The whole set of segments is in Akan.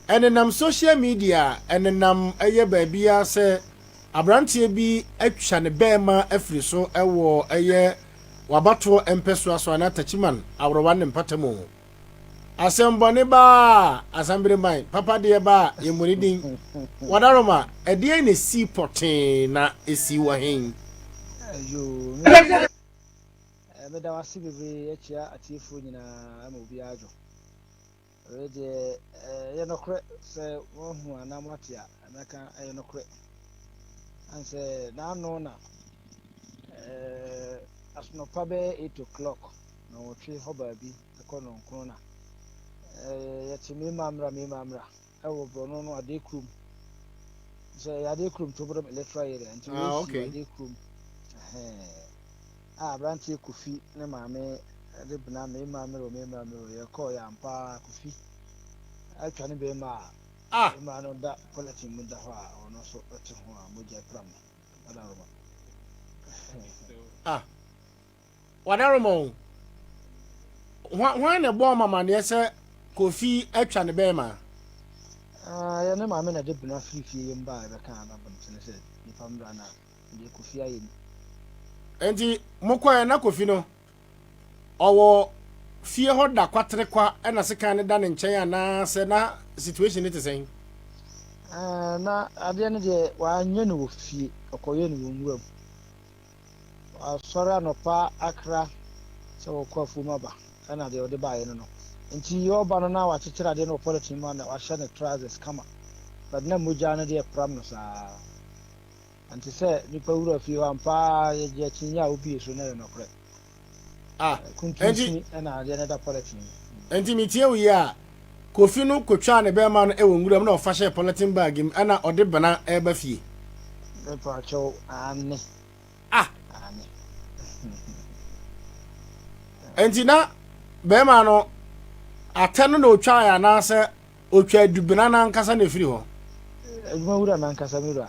And nam social media and nam eye baabia say abrantie bi atwa ne bema afiri so ewo eye wabato empeso aso ana tachiman awrowa ne mpatamo asembone ba asambere mai papa de ba yemunidin wadaroma ede ne si potin na esi wa hen ayo me da wasi bebe achia atiefo nyina ama obi ajo de ye no kre se wohu anamatia anaka ye no kre anse na no na asno pa be 8 o'clock na wotwe hoba bi ekono nkro na ye timi mamra ewo brono no ade krum se ade krum to bro electoral area anti we ade krum branti Kofi ne maame de bna me maame ro ye call ya mpa Kofi atwa ne be ma ma no da politics mu da ha ono so ete ho a moja pram wadaroma why na bo mama ne se Kofi atwa ne be ma ya ne maame na de bna free mba be kan na bam se ni pamra na de Kofi ayi enti mokoya na Kofi no owo fie ho da kwatre kwa na se kan ne da ne nchen ana se na situation it sen na ade ne de wa anye no fie okoye no nwuram asora no pa akra se wo kwafu maba ana de ode baaye no enti yo ba no na wa chechira de no politics man na wa sha ne trousers kama but na moja na de pram no sa anti se ni pa wura fie wa mpa ye je chinya obi so na no kre enti na de na da politics enti mitie wi a Kofi no kotwa ne be ma no ewo nguram na ofa hye politin bag im ana ode bana eba fie e pa cho ani enti na be ma no ateno na otwa ya na se otwa dubena na nkasa na firi ho eduma wura na nkasa mira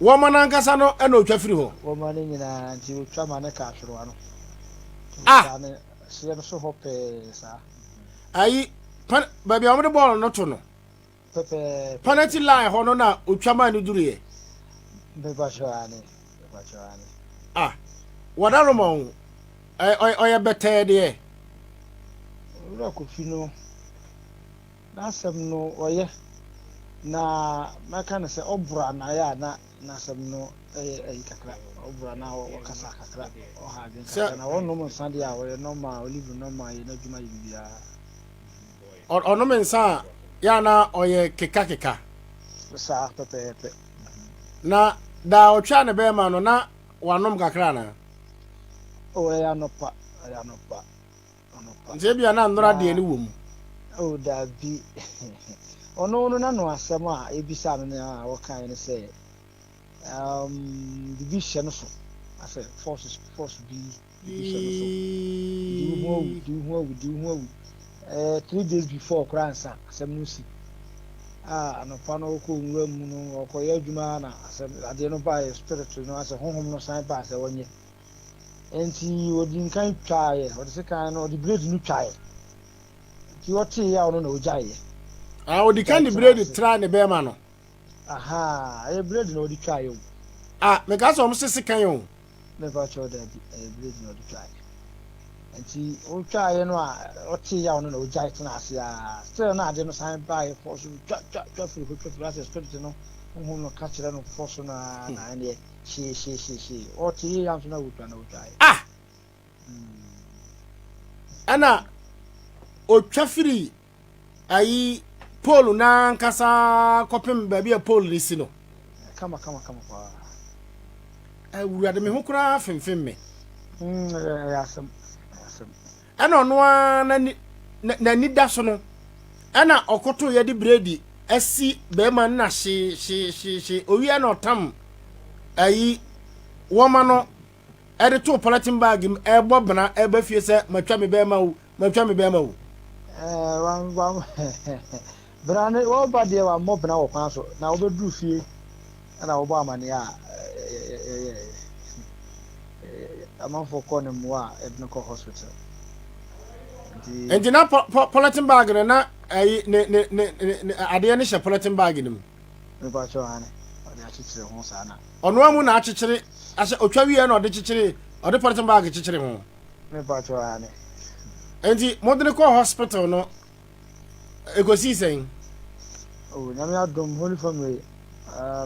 wo ma na nkasa no e na otwa firi ho wo ma ne nyina nti otwa ma ne ka ahwero ano ne se so hope sa ayi baby amde ball no to no pepe penalty line ho no na otwa ma ni duriye be ba shwani wadaroma oya better de wura Kofi no na asem no oye na maka na se obura na ya na asem no kakra obura na o kasa kakra o ha gen na wono mo sande a oye normal olive normal ye na djuma bibia ono mensa ya na oye keka sa pepe na da otwa ne be ma no na wanom kakra na o ya no pa nje bia na ndora de ni wom o da bi ono na no asem a ebisa no na wo kan ne se division so ase force B division so do who 3 days before kransa asem no si no pa no ko nwura mu no okoye adwuma na asem ade no ba spirit no ase honhom no san ba ase wonye enti odin kan twae odi se kan no di blade no twae ti oti ya ono na ojaye odi kan di blade tra ne be ma no e blade no odi twae o me ka so mo sese kan yo me ba cho da blade no odi twae enti o twae no oti ya ono na ojaye tena ase still na ade no san ba e force twa firi ko twa ase spirit no honhom no ka kire no force na ne shi oti ya na wutwa na wutwa ana otwa firi ayi pole na nkasa kopem ba bia pole risi no kama kwa wurade me hokura femfem me yasem ana ono na ni da so no ana okoto ye di bredi asi be ma na shi owi ana otam ayi woman no ede to politin bag im ebo bna eba fie se matwa me be ma wo wan brane wo ba de wa mo bna wo kwan so na wo bedu fie na wo ba amane a amanfo ko ne mo a edno ko hospital enti na politin bag na ne ade ne shepolatin bag nim me ba cho ane ode achichire ho sana ono amu na achichire ashe otwa wiye na ode chichire ode politin bag chichire ho me ba cho ane enti modern call hospital no egosi sen oh nyame adom holy family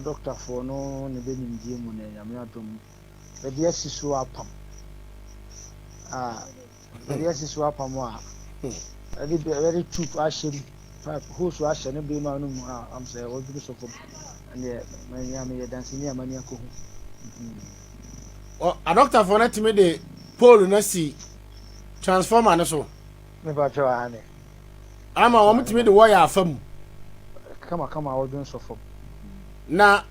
doctor for no ne benim die mu ne nyame adom e dia sisu apam e dia sisu apam a very cheap ashim who so ashe ne be ma no mu am say o du so fo and me dancing near mania ko a doctor for na time de pole na si transformer na so me ba cho ane ama wo mtime de wire afam kama o du so fo na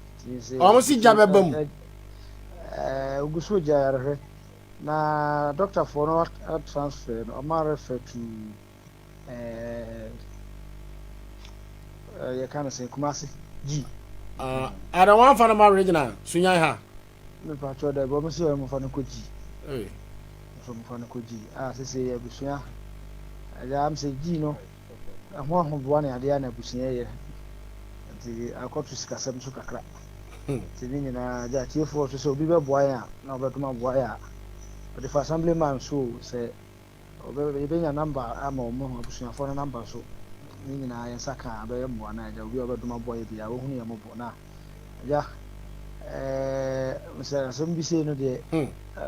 o si jabe bam ugusu jayarhe na doctor for no transfer no ma refer to you can say Kumasi G I don't want for my original sunya ha me pa cho da bo mo se mo fa no ko G so mo fa no ko G se abusua ya am se G no ho bo na ade na abusua ye nti akotu sikasem so kakra nti ni na ja tiefo so obi be boa ya na obetuma boa ya the assemblyman so say obe nya number ama omo abusua for number so ni na ya saka abe mo na ja obi obetuma boa bia wo hunu ya mo bo na ja mse asem bi se no de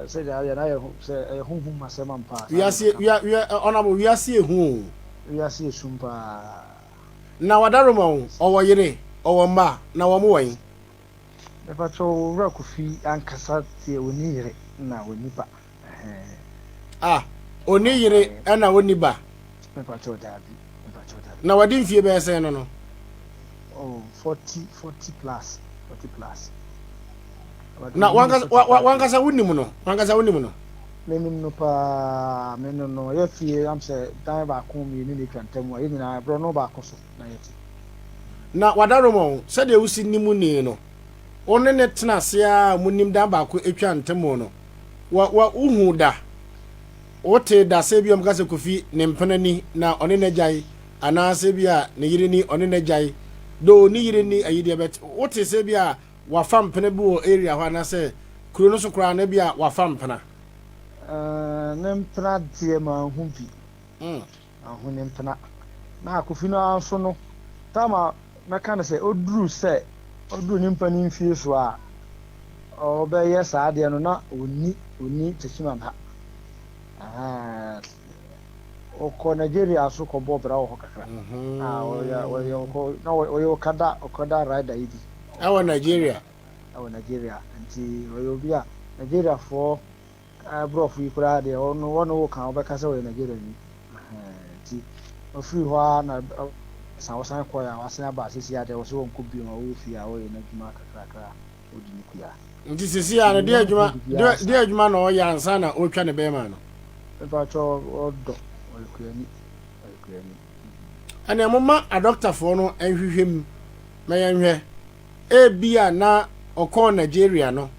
say ja ya na ya say hunhun masema mpa we honorable we ase SOMPA na wadaroma owo yire owo mba na wo mo wan e fa cho ra ku fi ankasa tie oni yire na oni ba oni yire na oni ba e fa cho da bi na wadi mfie be ese no 40 plus na wangasa wunimu no menim no pa menim no ye fie am se dan ba ko mi ni twantem wa ye nyina bro no ba ko so na yeti na wadaroma se de usi nimu ni no one ne tena se a munim dan ba ko etwa ntemo no wa uhu da wote da se bi am kase kofi ne mpenani na one ne jai ana se bi a ne yiri ni one ne jai do ni yiri ni ayide bet wote se bi a wa fam pene bi wo area ho na se kuro no so kura na bi a wa fam pena nempena die ma humpi ahu nempena na akofi no anso no tama meka na se oduru nimpa ni mfie so a obeye saa de no na oni techimam ha oko Nigeria so ko bobra wo kakra oyo okada rider idi awa Nigeria nti oyo bia Nigeria for bro fu ikura de ono wo kan obeka se we Nigeria ni nti ofri ho na san ko ya wasan aba sisi ade wo so wonko bi ma wo fi a wo ye na djuma kakra odini kuya nti sisi a no de adwuma na o ya ansa na o twa ne be ma no ba cho odo olukuyani ana mama a doctor for no enhwehwem meyenhwe ebia na okọ Nigeria no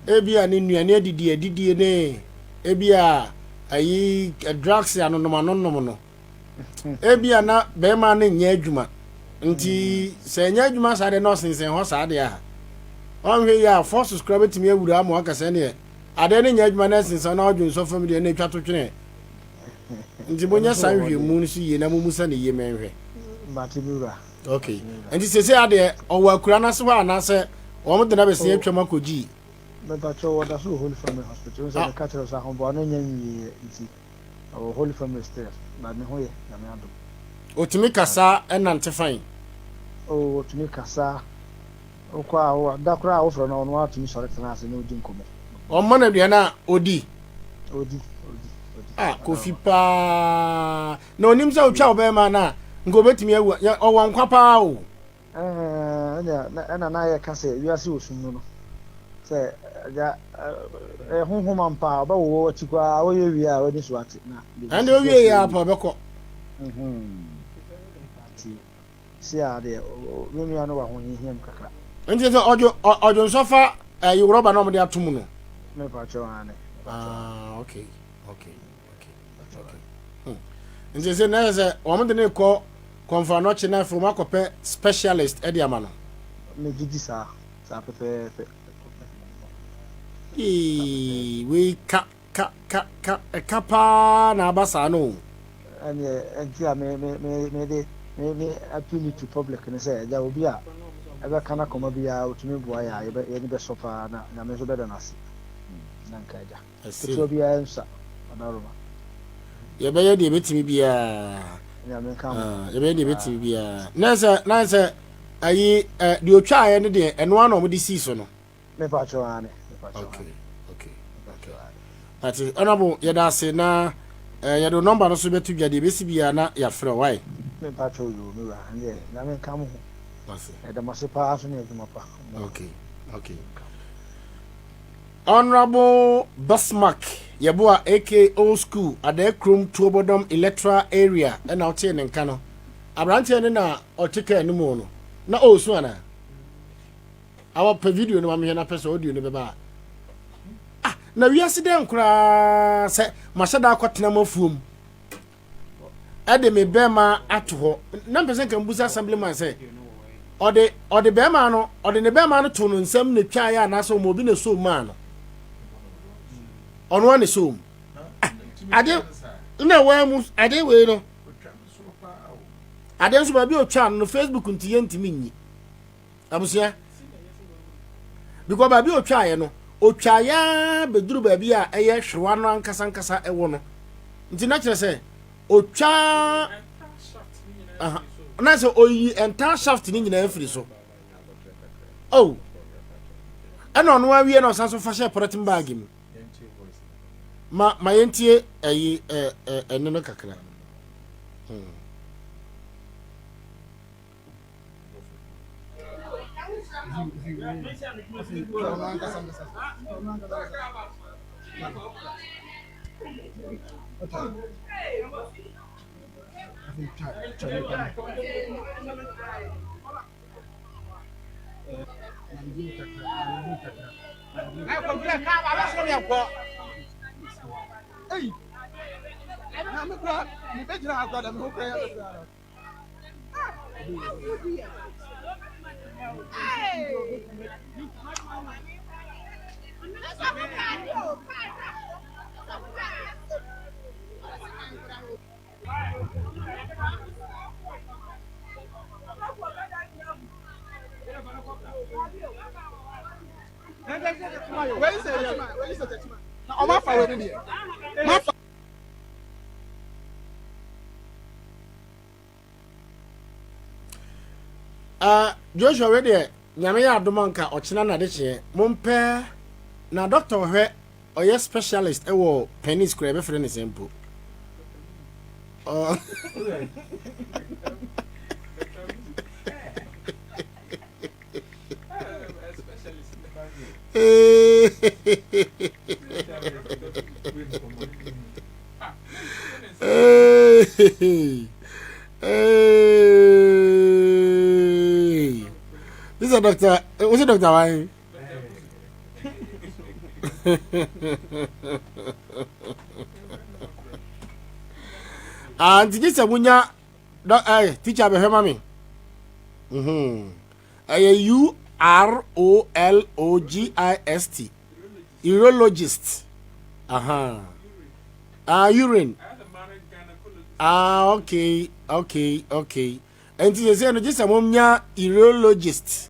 ebia ni nuane adidie ne ebia ayi drugs ya no no ebia na be ma na nya adwuma nti se nya adwuma sa de no sensen ho sa de a onhwe ya for subscribe timi awuru am aka se ne ade ne nya adwuma na sensen na odwun so fam de na twa to twene nti bonya sanhwe mu nso ye na musa ne ye menhwe batibura okay nti sese ade owa akura na se ho anase o mo de na be se atwa makoji but cho wada so Holy Family Hospital so the cattle sa ho bo na nya nwi nti o Holy Family stairs na me ho ye na me ado otimi kasa enante fan otimi kasa o kwa o da kura o fro na ono atumi sore tena ase na odi nkomo o ma na bia na odi kofi pa na onim se otwa obema na ngo betimi awu o wankwa pa o na ye kase wiase osunu no se ja honhom mpa ba wo tikwa wo ye wi a wo ni so ate na ande o wi ya pa beko si ade wo mi anu wa ho hihiem kakra nti so ojo sofa Yoruba na mo de atum no me pa cho ane okay nti se na se o mo de ne ko Konfa no chena from akope specialist e de ama no. Me gidi sa pepe. We kapa na abasa no. And yeah, me appeal to public and say there will be a ever kana koma bia utumi boa ya ye be sofa na me so be na ase na nkaja so bia ensa adaroma ye be ye de betimi bia ya me kam ye be ye de betimi bia na se ayi de otwa aye ne de eno ana o de si so no me pa cho ane okay ati honorable ye da se na ye do number no so betu dwa de besi bia na ya frɛ why me pa cho yo me wa ande na me kam ho the Masipa okay. Honorable Basmak Yabua AK Old School at the Krum Turbodom Electoral Area and out here in Kano. Abrantia na or take any mono. Na oh swana. Our per video no me na person audio no beba. Ah, na we accident kra say mashada kwatena mafum. Ade me bema ato ho. Na person kan busa assemblyman say ode bema no ode ne bema no to no nsam ne twa ya na so mo bi ne so ma no ono ne so ade na wa mu ade we no ade so ba bi o twa no Facebook ntiye ntimi nyi abusia because ba bi o twa ye no o twa ya beduru ba bi a eye hwewa no ankasa ewo no nti na kire se o twa aha na so oyi entire shaft ni nyina afiri so oh ana ono awie na osan so fa share protein bag mi ma yentie ayi eno no kakra Joshua we de nyame ya adomanka ochina na de che mompe na doctor hwe oye specialist ewo penis kura be frɛ ne sempo This is a doctor. What's a doctor? Why? And this is a munya. Teacher, be mami. urologist. Urologist. Urine. Okay. And this is a munya urologist.